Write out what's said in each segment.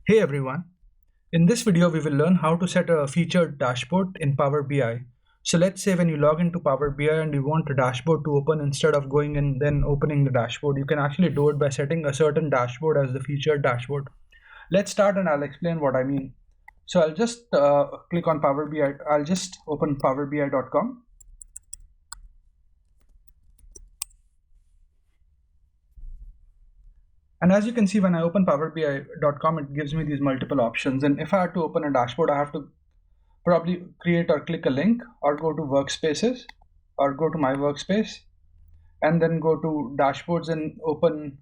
Hey everyone, in this video we will learn how to set a featured dashboard in Power BI. So let's say when you log into Power BI and you want a dashboard to open, instead of going and then opening the dashboard, you can actually do it by setting a certain dashboard as the featured dashboard. Let's start and I'll explain what I mean. So I'll just click on Power BI. I'll just open powerbi.com. And as you can see, when I open powerbi.com, it gives me these multiple options. And if I had to open a dashboard, I have to probably create or click a link or go to workspaces or go to my workspace and then go to dashboards and open,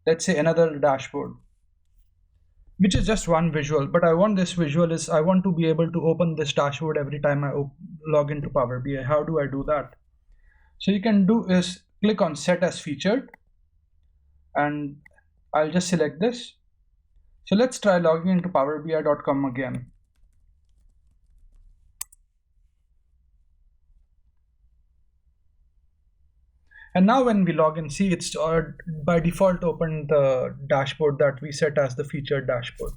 let's say, another dashboard, which is just one visual. But I want this visual is I want to be able to open this dashboard every time I log into Power BI. How do I do that? So you can do is click on set as featured and I'll just select this. So let's try logging into powerbi.com again. And now when we log in, see it's by default opened the dashboard that we set as the featured dashboard.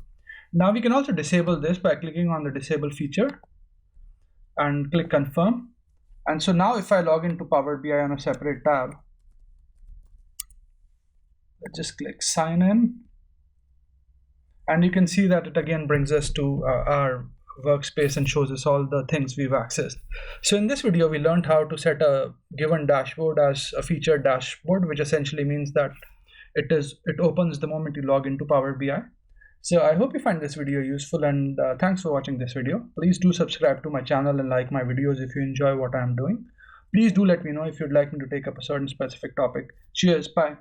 Now we can also disable this by clicking on the disable feature and click confirm. And so now if I log into Power BI on a separate tab, let's just click sign in. And you can see that it again brings us to our workspace and shows us all the things we've accessed. So in this video, we learned how to set a given dashboard as a featured dashboard, which essentially means that it opens the moment you log into Power BI. So I hope you find this video useful, and thanks for watching this video. Please do subscribe to my channel and like my videos if you enjoy what I'm doing. Please do let me know if you'd like me to take up a certain specific topic. Cheers, bye.